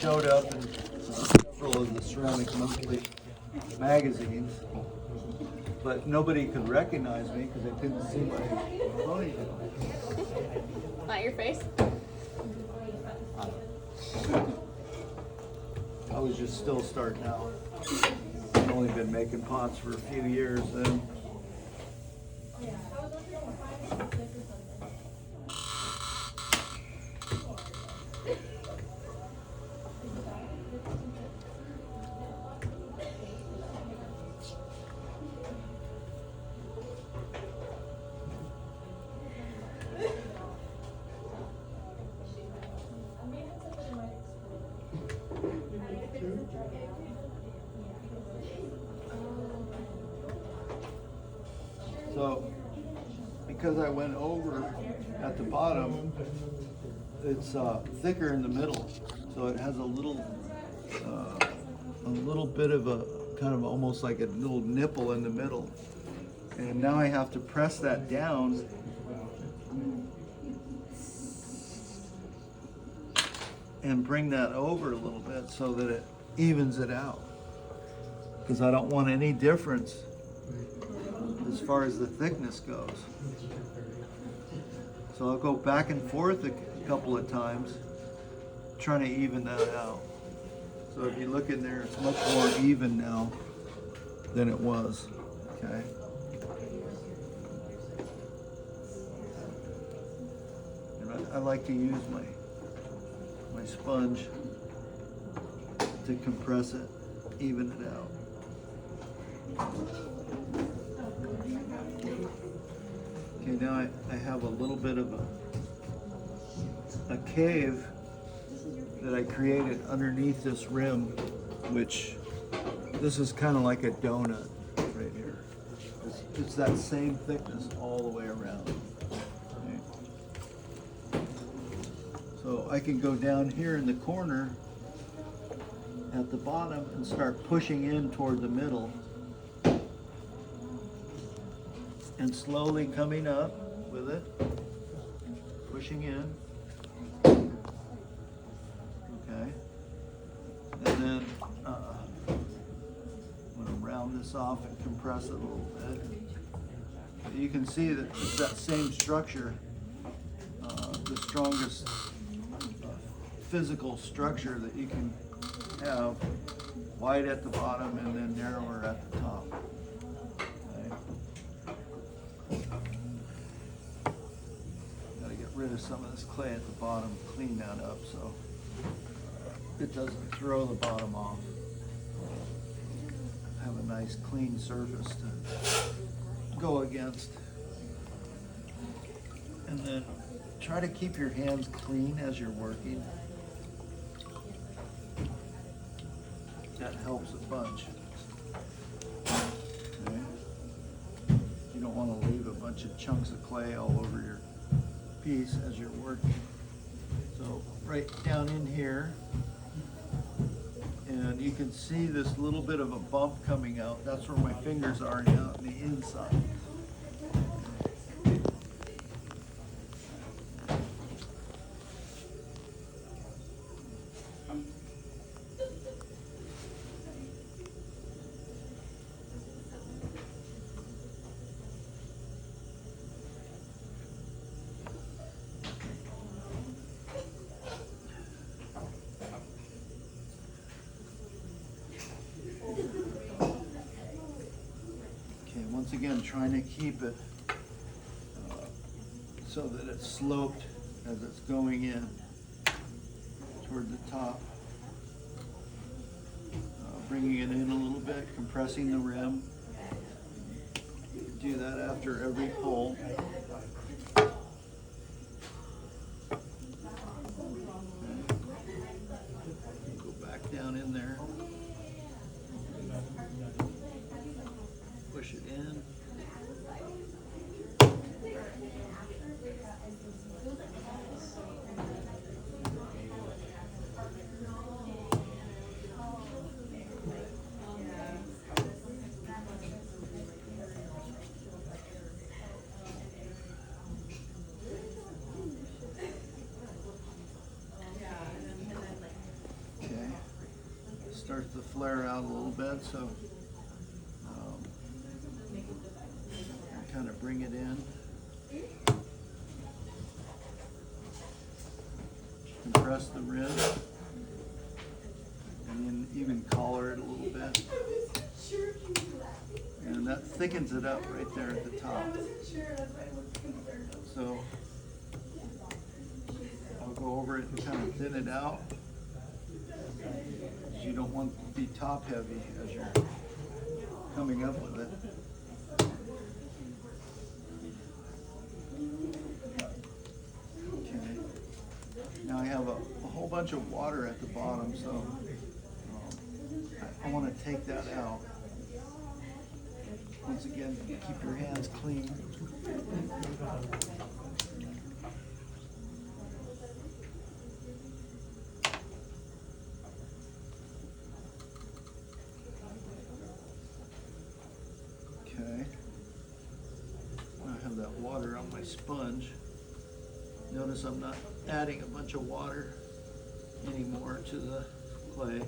showed up in several of the Ceramic Monthly magazines, but nobody could recognize me because they couldn't see my ponytail. Not your face? I was just still starting out. I've only been making pots for a few years then. So, because I went over at the bottom, it's thicker in the middle, so it has a little bit of a kind of almost like a little nipple in the middle. And now I have to press that down and bring that over a little bit so that it evens it out, because I don't want any difference as far as the thickness goes. So I'll go back and forth a couple of times trying to even that out. So if you look in there, it's much more even now than it was. Okay. And I like to use my sponge to compress it, even it out. Okay, now I have a little bit of a cave that I created underneath this rim, which this is kind of like a donut right here. It's that same thickness all the way around. Okay. So I can go down here in the corner at the bottom and start pushing in toward the middle, and slowly coming up with it, pushing in. Okay, and then I'm going to round this off and compress it a little bit. You can see that it's that same structure, the strongest physical structure that you can have, wide at the bottom and then narrower at the top. Rid of some of this clay at the bottom, clean that up so it doesn't throw the bottom off. Have a nice clean surface to go against. And then try to keep your hands clean as you're working. That helps a bunch. Okay. You don't want to leave a bunch of chunks of clay all over your piece as you're working. So right down in here, and you can see this little bit of a bump coming out. That's where my fingers are now on the inside. Once again, trying to keep it so that it's sloped as it's going in toward the top. Bringing it in a little bit, compressing the rim. Do that after every pull. Go back down in there. Push it in. starts to flare out a little bit, so kind of bring it in. Compress the rib, and then even collar it a little bit. And that thickens it up right there at the top. So I'll go over it and kind of thin it out. You don't want to be top heavy as you're coming up with it. Okay. Now I have a whole bunch of water at the bottom, so I want to take that out. Once again, keep your hands clean. Okay. I have that water on my sponge. Notice I'm not adding a bunch of water anymore to the clay.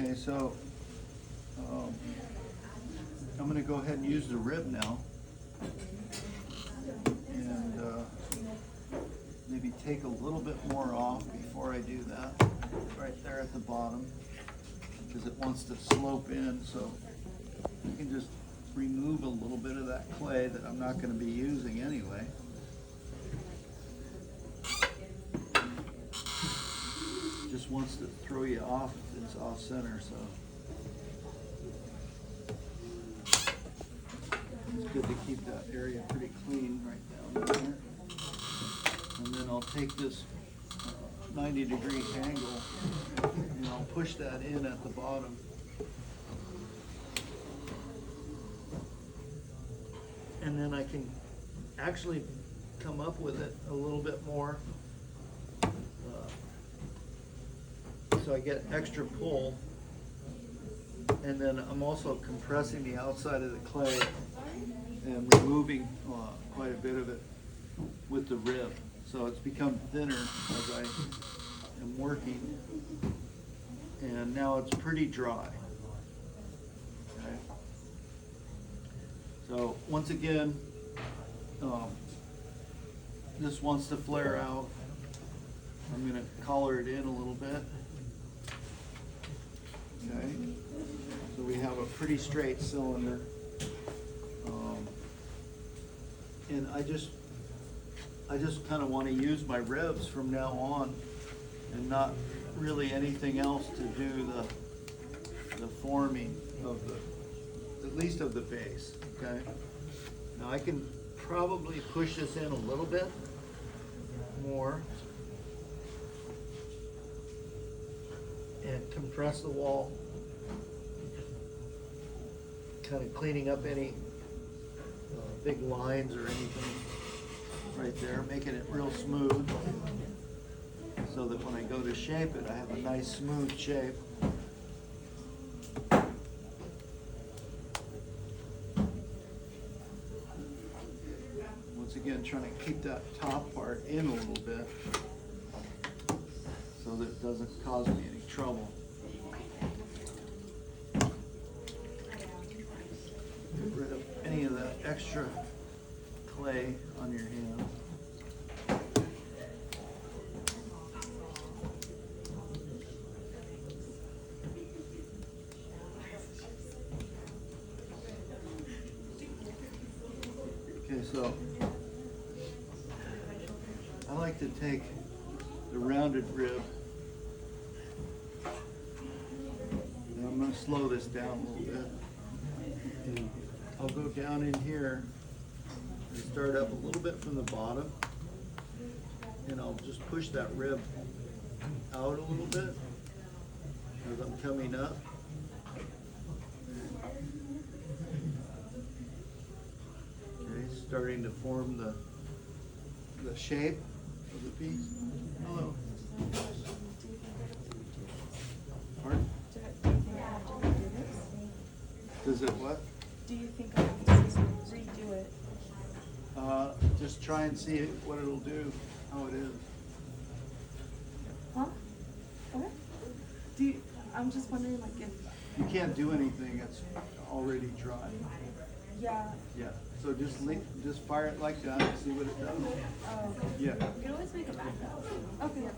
Okay, so I'm going to go ahead and use the rib now, and maybe take a little bit more off before I do that, right there at the bottom, because it wants to slope in, so you can just remove a little bit of that clay that I'm not going to be using anyway. Just wants to throw you off if it's off center, so it's good to keep that area pretty clean right down there. And then I'll take this 90-degree angle and I'll push that in at the bottom. And then I can actually come up with it a little bit more. So I get extra pull, and then I'm also compressing the outside of the clay and removing quite a bit of it with the rib. So it's become thinner as I am working, and now it's pretty dry. Okay. So once again, this wants to flare out. I'm going to collar it in a little bit. Okay, so we have a pretty straight cylinder, and I just kind of want to use my ribs from now on, and not really anything else to do the forming of at least of the base. Okay, now I can probably push this in a little bit more and compress the wall, kind of cleaning up any big lines or anything right there, making it real smooth so that when I go to shape it, I have a nice smooth shape. Once again, trying to keep that top part in a little bit so that it doesn't cause me any trouble. Get rid of any of that extra clay on your hand. Okay, so I like to take the rounded rib slow this down a little bit. And I'll go down in here and start up a little bit from the bottom. And I'll just push that rib out a little bit as I'm coming up. Okay, starting to form the shape of the piece. Hello. Pardon? Do you think I have to redo this? Does it what? Do you think I have to redo it? Just try and see what it'll do, how it is. Huh? Okay. I'm just wondering, like, if, You can't do anything, it's already dry. yeah, Yeah, so just fire it like that and see what it does. oh, Yeah. You can always make a backup. okay.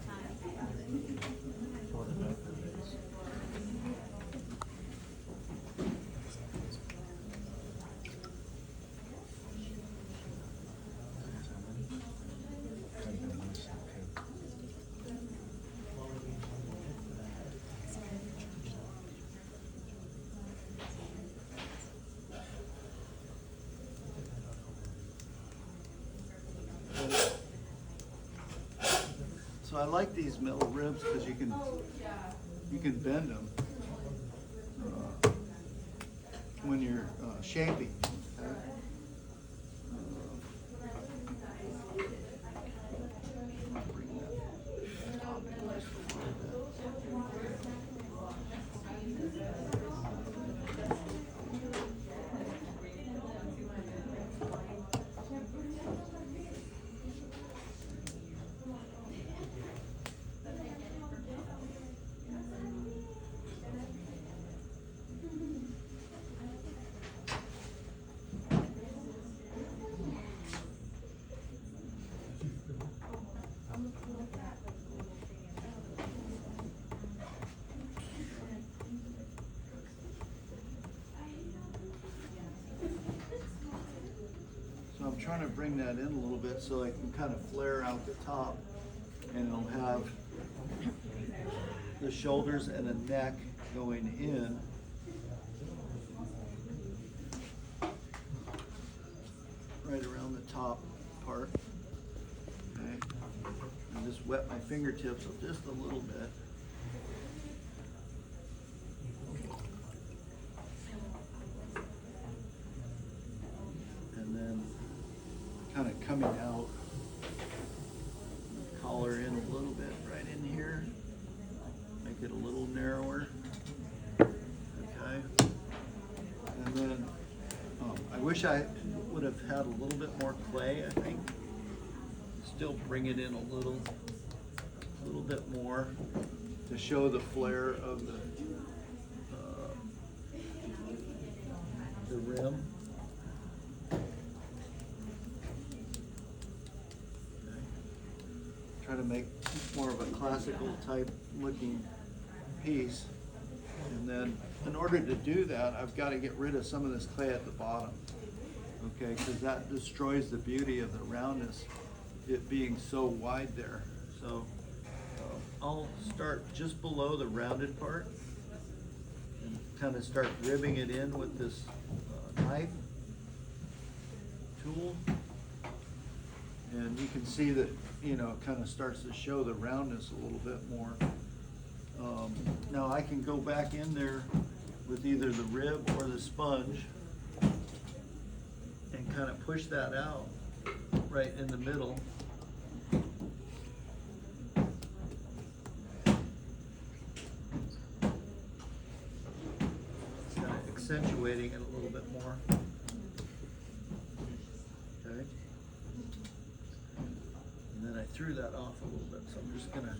So I like these metal ribs because you can bend them when you're shaping. Okay? Bring that top just a little bit. So I'm trying to bring that in a little bit so I can kind of flare out the top, and it'll have the shoulders and a neck going in. Right around the top part. Okay. And just wet my fingertips just a little bit. And then kind of coming out, collar in a little bit right in here, make it a little narrower. Okay. And then I wish I would have had a little bit more clay, I think. Still bring it in a little bit more to show the flare of the rim. Try to make more of a classical type looking piece. And then in order to do that, I've got to get rid of some of this clay at the bottom. Okay, because that destroys the beauty of the roundness, it being so wide there. So I'll start just below the rounded part and kind of start ribbing it in with this knife tool. And you can see that, you know, it kind of starts to show the roundness a little bit more. Now I can go back in there with either the rib or the sponge and kind of push that out right in the middle. Kind of accentuating it a little bit more. Okay. And then I threw that off a little bit, so I'm just gonna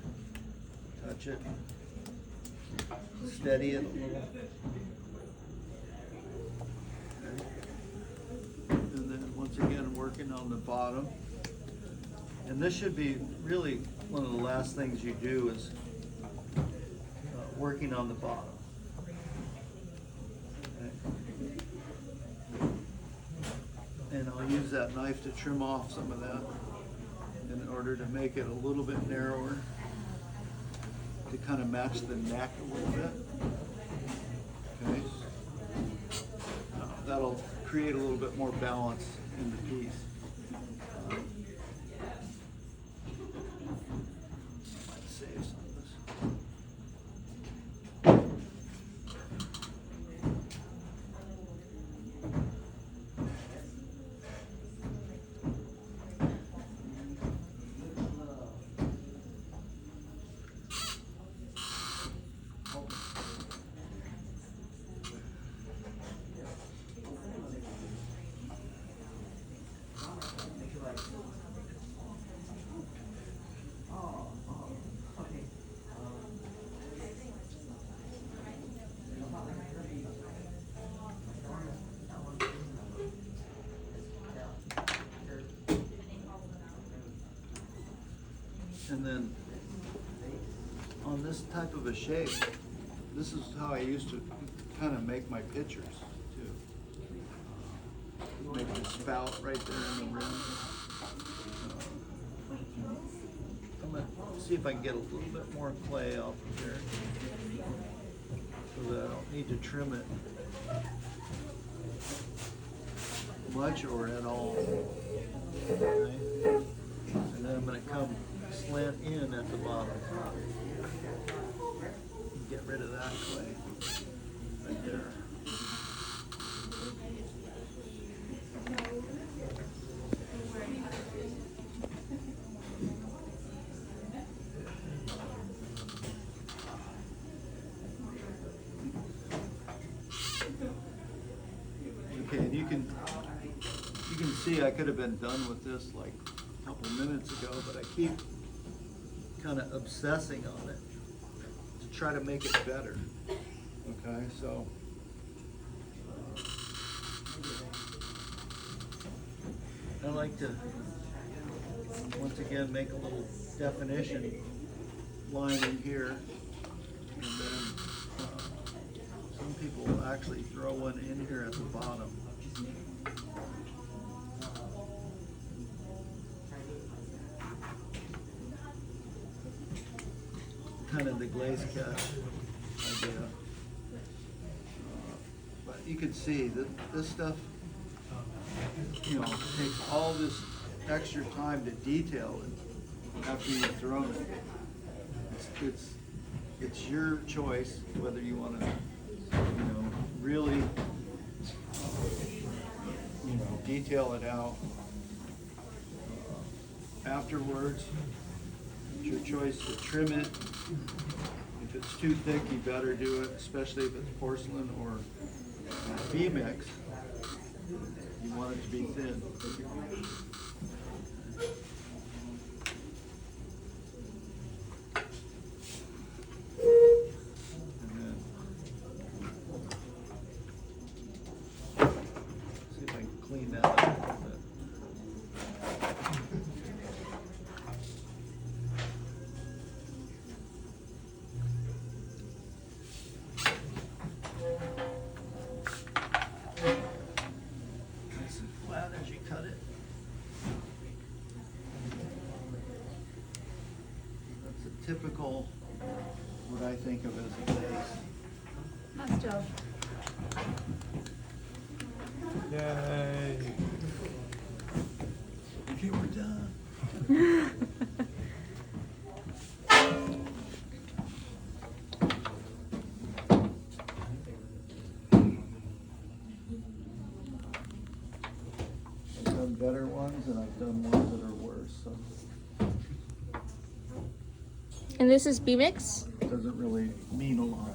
touch it, steady it a little. Okay. And then once again, working on the bottom. And this should be really one of the last things you do is working on the bottom. Okay. And I'll use that knife to trim off some of that in order to make it a little bit narrower, to kind of match the neck a little bit. Okay. That'll create a little bit more balance in the piece. Might save some of this. And then on this type of a shape, this is how I used to kind of make my pictures too. Make the spout right there in the rim. I'm gonna see if I can get a little bit more clay off of here so that I don't need to trim it much or at all. Okay. And then I'm going to come slant in at the bottom. Get rid of that clay right there. Okay, and you can see I could have been done with this like a couple minutes ago, but I keep kind of obsessing on it to try to make it better. Okay, so I like to once again make a little definition line in here, and then some people will actually throw one in here at the bottom. Kind of the glaze cut idea. But you can see that this stuff, you know, takes all this extra time to detail it after you've thrown it. It's your choice whether you want to, you know, really, you know, detail it out afterwards. It's your choice to trim it. If it's too thick, you better do it, especially if it's porcelain or B-mix. You want it to be thin. And then see if I can clean that up a little bit. Nice and flat as you cut it. That's a typical, what I think of as a vase. Nice job. Yay! Okay, we're done. I've done better ones and I've done ones that are worse, so And this is B-mix? it doesn't really mean a lot.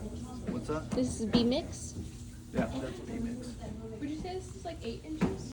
What's that? This is B-mix? Yeah, that's B-mix. Would you say this is like 8 inches?